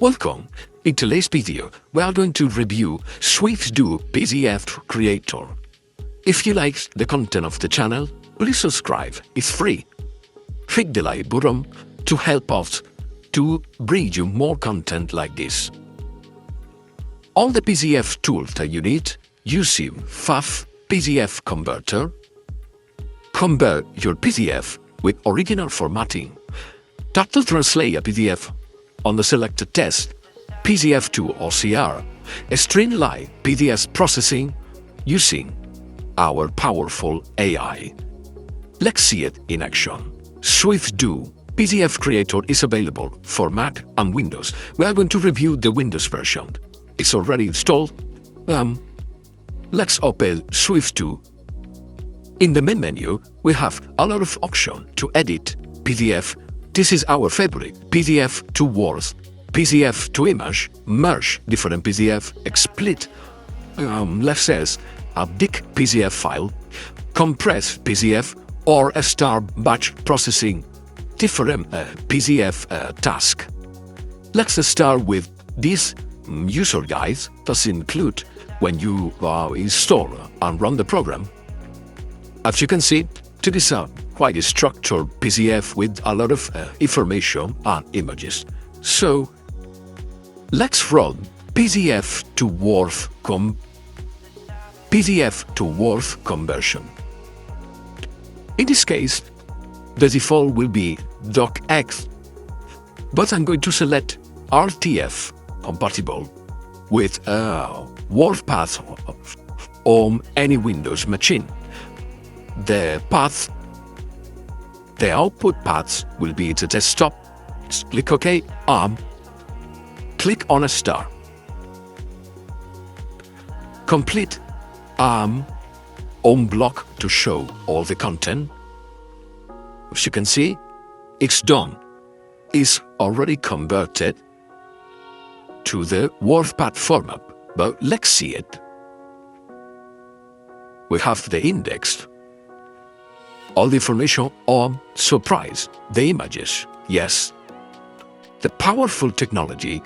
Welcome! In today's video, we are going to review SwifDoo PDF Creator. If you like the content of the channel, please subscribe, it's free. Click the like button to help us to bring you more content like this. All the PDF tools that you need using FAF PDF Converter. Convert your PDF with original formatting. Tap to translate a PDF on the selected text, PDF to OCR, streamline PDF processing using our powerful AI. Let's see it in action. SwifDoo PDF Creator is available for Mac and Windows. We are going to review the Windows version. It's already installed. Let's open SwifDoo. In the main menu, we have a lot of options to edit PDF. This is our favorite: PDF to Word, PDF to image, merge different PDF, split, let's say, a big PDF file, compress PDF, or start batch processing different PDF task. Let's start with this user guide that's included when you install and run the program. As you can see, it is a quite structured PDF with a lot of information and images. So let's run PDF to Word conversion. In this case, the default will be docx, but I'm going to select RTF compatible with WordPath on any Windows machine. The output path will be the desktop. Just click OK, click on a star. Complete on block to show all the content. As you can see, it's done. It's already converted to the WordPath format, but let's see it. We have the index. All the information on surprise, the images, yes. The powerful technology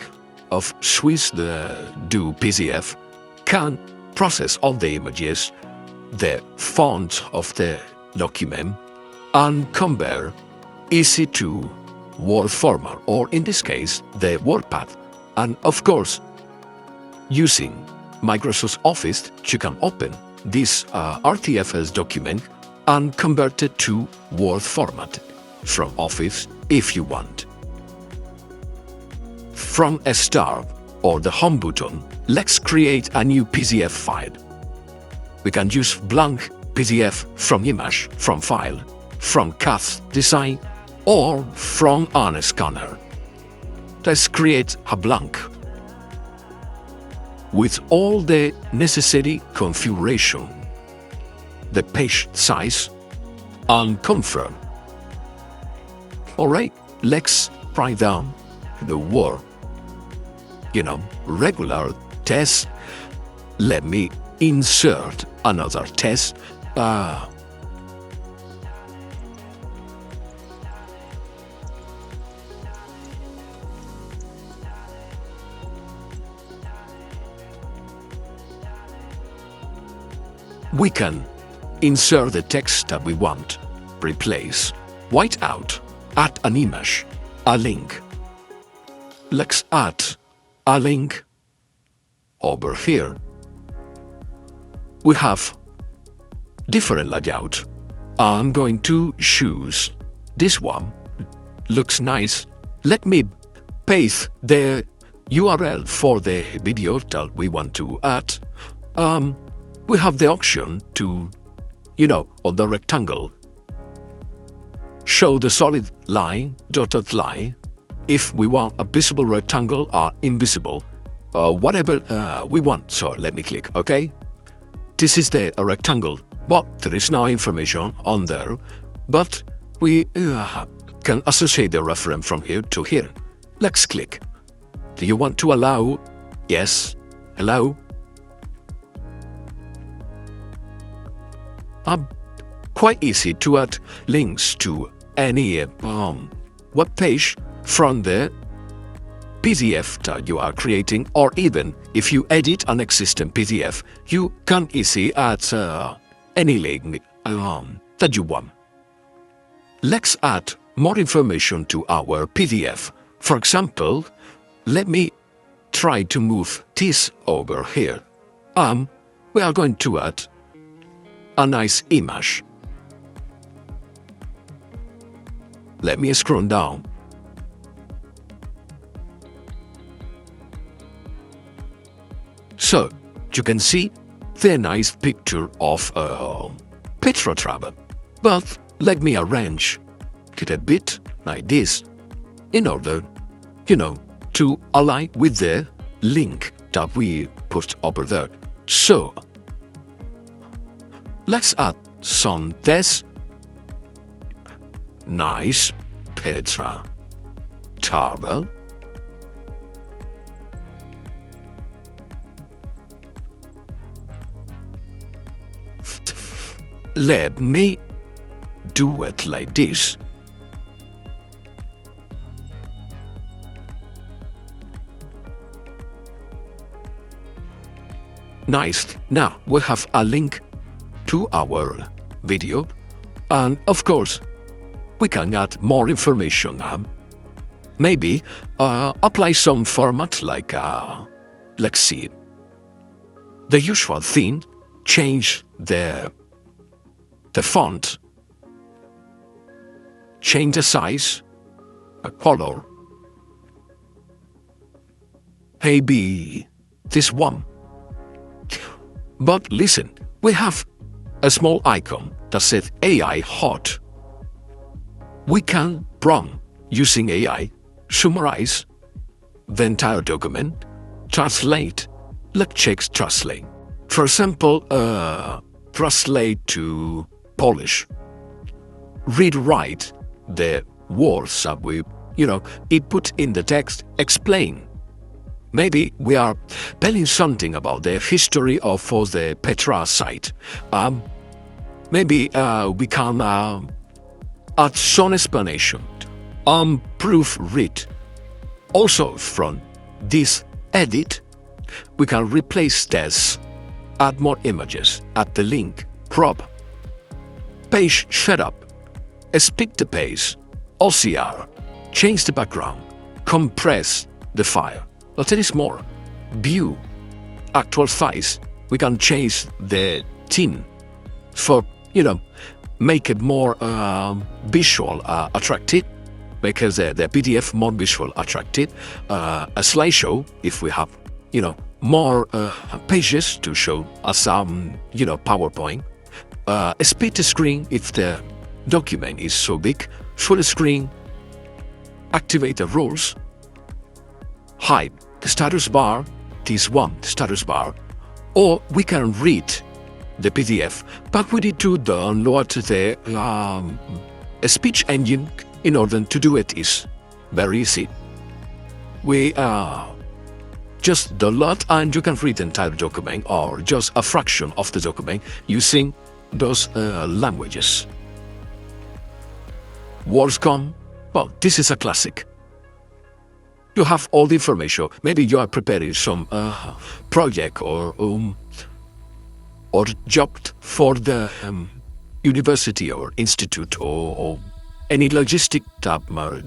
of SwifDoo PDF can process all the images, the font of the document, and convert easy to Word format, or in this case, the WordPath. And of course, using Microsoft Office, you can open this RTFS document and convert it to Word format from Office if you want. From a star or the home button, let's create a new PDF file. We can use blank PDF from image, from file, from CAD design, or from a scanner. Let's create a blank with all the necessary configuration, the page size, and confirm. Alright, let's write down the word, regular test. Let me insert another test. We can insert the text that we want, replace, white out, add an image, a link. Let's add a link over here. We have different layout. I'm going to choose this one. Looks nice. Let me paste the URL for the video that we want to add. We have the option to, on the rectangle, show the solid line, dotted line, if we want a visible rectangle or invisible, whatever we want. So let me click OK. This is the rectangle, but there is no information on there, but we can associate the reference from here to here. Let's click. Do you want to allow? Yes. Allow. Quite easy to add links to any web page from the PDF that you are creating, or even if you edit an existing PDF, you can easily add any link that you want. Let's add more information to our PDF. For example, let me try to move this over here. We are going to add a nice image. Let me scroll down. So, you can see the nice picture of Petra travel. But let me arrange it a bit like this in order, to align with the link that we put over there. So, let's add some text. Nice Petra travel. Let me do it like this. Nice. Now we have a link to our video, and of course we can add more information. Maybe apply some format like let's see, the usual thing. Change the font, change the size, a color, maybe this one. But listen, we have a small icon that says AI hot. We can prompt using AI, summarize the entire document, translate, let's check translate. For example, translate to Polish. Rewrite the words that we, it put in the text, explain. Maybe we are telling something about the history of the Petra site. Maybe we can add some explanation, proofread. Also from this edit, we can replace this, add more images, add the link, crop, page setup, split the page, OCR, change the background, compress the file. But there is more. View, actual size. We can change the theme for, make it more visual attractive, because the PDF more visual attractive. A slideshow, if we have, more pages to show as PowerPoint. Split the screen if the document is so big. Full screen. Activate the rules. Hide the status bar, this one, status bar. Or we can read the PDF, but we need to download the speech engine in order to do it. Is very easy. We just download and you can read the entire document or just a fraction of the document using those languages. WordsCom, well, this is a classic. You have all the information. Maybe you are preparing some project or job for the university or institute or any logistic that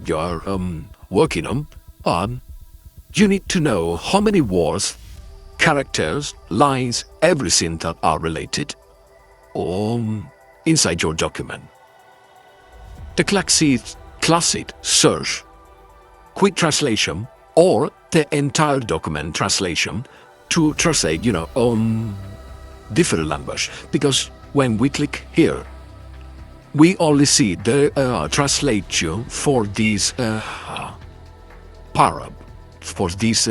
you are working on. You need to know how many words, characters, lines, everything that are related inside your document. The classic search, quick translation, or the entire document translation to translate, on different language. Because when we click here, we only see the translation for these for these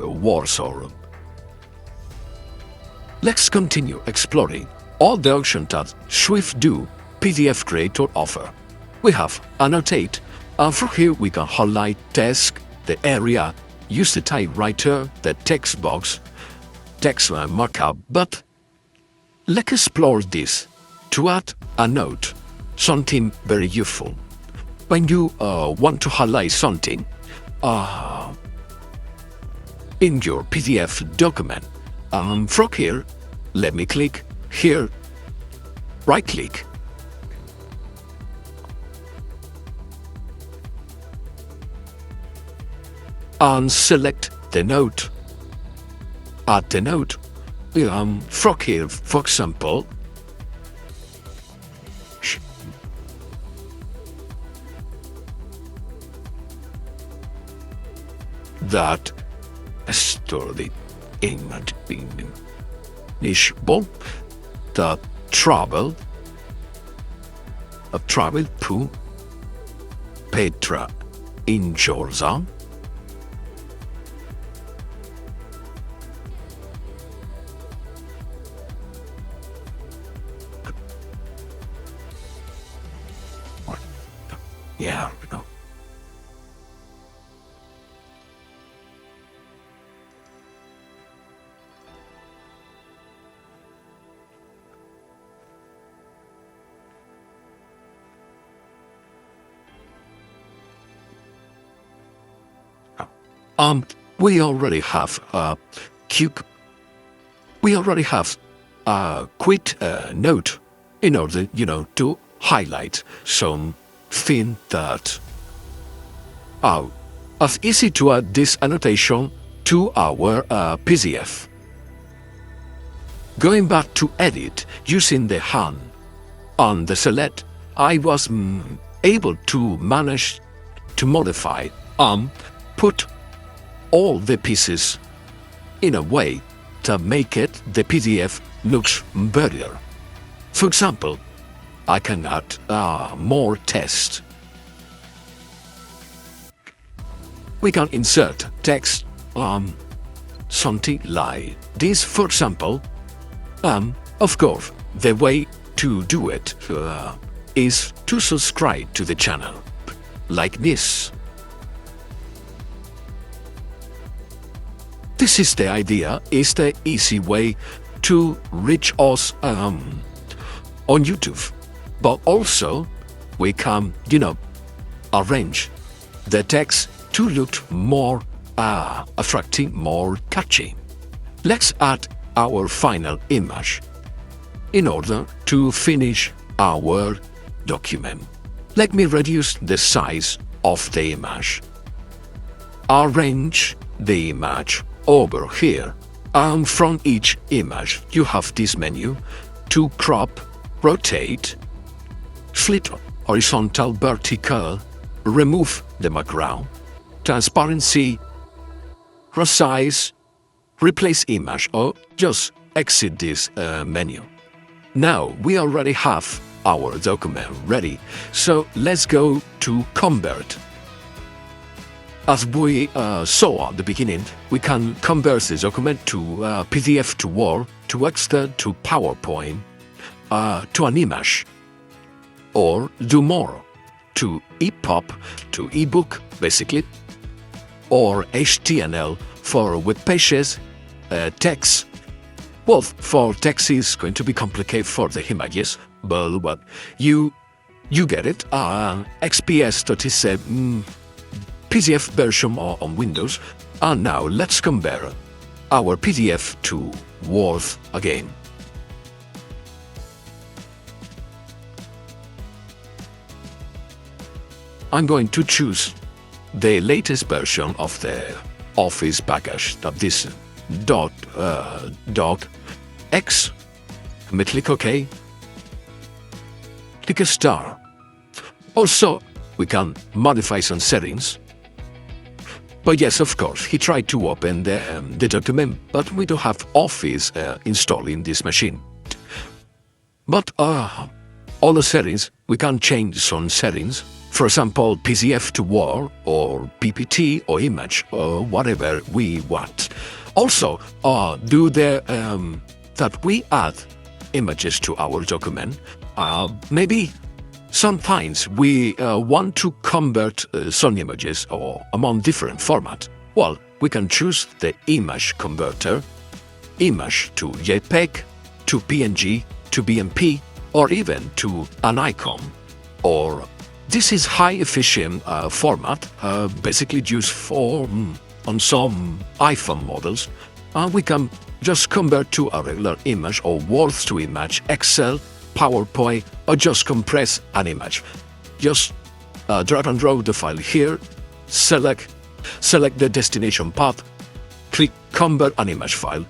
words. Or let's continue exploring all the options that SwifDoo PDF Creator offer. We have annotate, and from here we can highlight text, the area, use the typewriter, the text box, text markup. But let's explore this to add a note, something very useful. When you want to highlight something, in your PDF document. From here, let me click here, right click, and select the note. Add the note. From here, for example, that store the image the travel to Petra in Georgia. Yeah, no. We already have a quick note in order, to highlight something that as easy to add this annotation to our PDF. Going back to edit using the hand on the select, I was able to manage to modify put all the pieces in a way to make it the PDF looks better. For example, I can add more text. We can insert text, something like this, for example. Of course, the way to do it is to subscribe to the channel, like this. This is the idea, is the easy way to reach us on YouTube. But also, we can, arrange the text to look more attractive, more catchy. Let's add our final image in order to finish our document. Let me reduce the size of the image. Arrange the image over here, and from each image you have this menu to crop, rotate, flip horizontal, vertical, remove the background, transparency, resize, replace image, or just exit this menu. Now we already have our document ready, so let's go to convert. As we saw at the beginning, we can convert this document to PDF, to Word, to Excel, to PowerPoint, to an image, or do more, to EPUB, to ebook, basically, or HTML for web pages, text. Well, for text is going to be complicated for the images, but you get it. XPS 37 PDF version on Windows. And now let's compare our PDF to Word again. I'm going to choose the latest version of the Office package, of this .docx. Click OK. Click a star. Also, we can modify some settings. But yes, of course, he tried to open the document, but we don't have Office installed in this machine. But all the settings, we can change some settings. For example, PDF to Word, or PPT, or image, or whatever we want. Also, do that we add images to our document. Maybe sometimes we want to convert some images or among different formats. Well, we can choose the image converter, image to JPEG, to PNG, to BMP, or even to an icon. Or this is high efficient format, basically used for on some iPhone models, we can just convert to a regular image or words to image, Excel, PowerPoint, or just compress an image. Just drag and drop the file here, select the destination path, click convert an image file,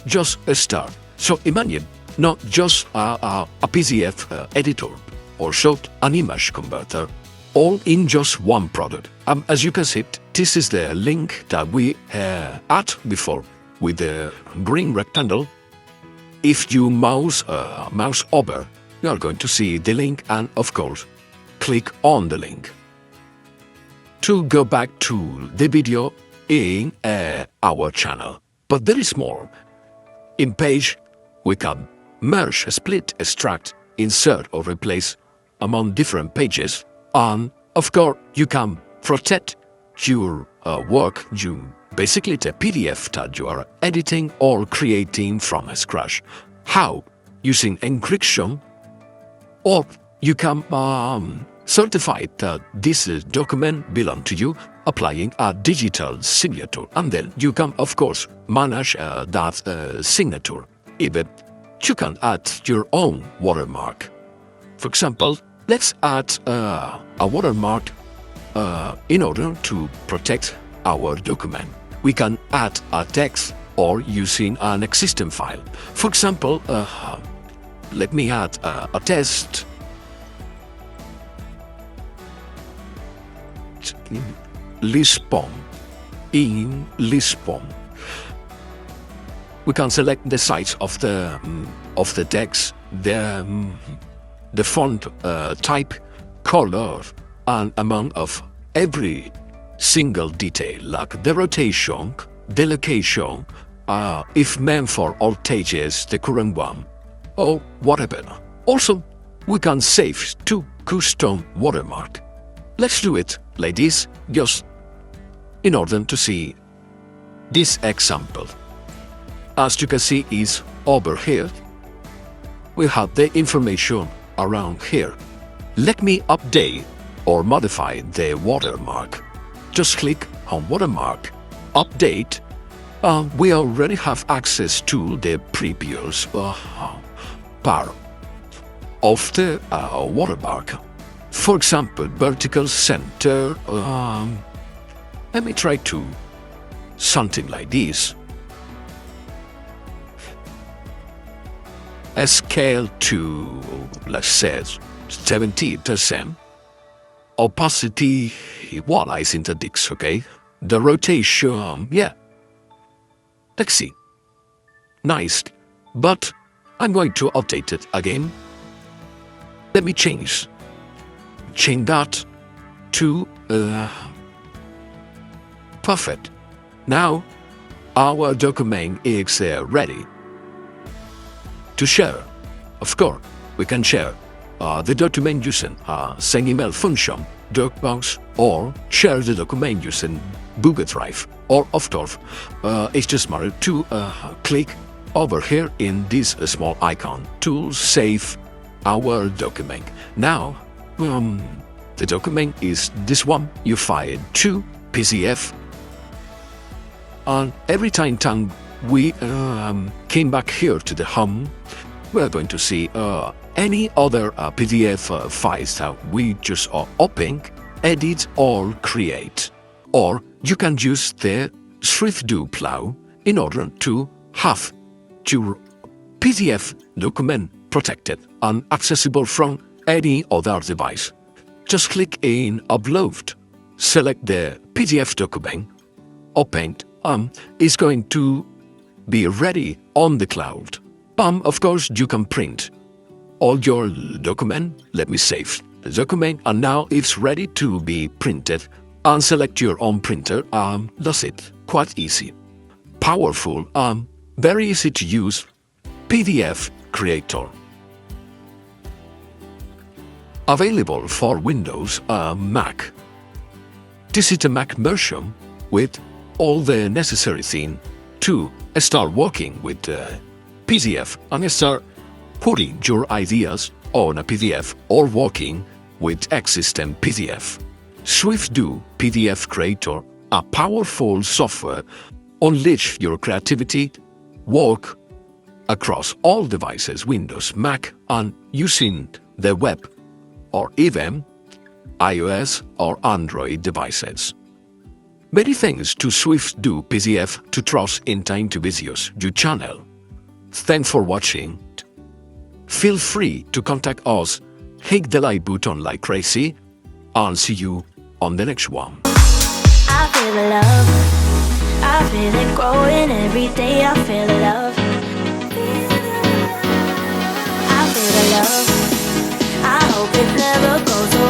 just start. So imagine not just a PDF editor or short an image converter, all in just one product. As you can see, this is the link that we had before with the green rectangle. If you mouse over, you are going to see the link, and of course, click on the link. To go back to the video in our channel. But there is more. In page, we can merge, split, extract, insert or replace among different pages. And of course, you can protect your work, basically the PDF that you are editing or creating from scratch. How? Using encryption, or you can certify that this document belongs to you, applying a digital signature, and then you can, of course, manage that signature. Even you can add your own watermark. For example, let's add a watermark in order to protect our document. We can add a text or using an existing file. For example, let me add a test. Lisbon. In Lisbon. We can select the size of the text, the font type, color, and amount of every single detail, like the rotation, the location, if meant for all pages, the current one, or whatever. Also, we can save to custom watermark. Let's do it, ladies, just in order to see this example. As you can see, is over here. We have the information around here. Let me update or modify the watermark. Just click on watermark, update. We already have access to the previous part of the watermark. For example, vertical center. Let me try to something like this. A scale to, let's say, 70%. Opacity, voila, is into this, okay? The rotation, yeah. Let's see. Nice. But I'm going to update it again. Let me change that to perfect. Now our document is ready to share. Of course, we can share the document using send email function, Dropbox, or share the document using Google Drive. Or of course, it's just matter to click over here in this small icon to save our document. Now, the document is this one. You file to PDF, and every time we came back here to the home, we are going to see any other PDF files that we just open, edit, or create. Or you can use the SwifDoo plugin in order to have your PDF document protected and accessible from any other device. Just click in Upload, select the PDF document, open it, it's going to be ready on the cloud. Of course, you can print all your document. Let me save the document, and now it's ready to be printed. And select your own printer. That's it. Quite easy. Powerful, very easy to use PDF creator. Available for Windows, Mac. This is a Mac version with all the necessary things to start working with PDF and start putting your ideas on a PDF or working with existing PDF. SwifDoo PDF Creator a powerful software unleash your creativity, work across all devices, Windows, Mac, and using the web, or even iOS or Android devices. Many thanks to SwifDoo PDF to trust into videos your channel. Thanks for watching. Feel free to contact us, hit the like button like crazy, and see you on the next one. I feel the love, I feel it growing every day, I feel the love. I feel the love, I hope it never goes away.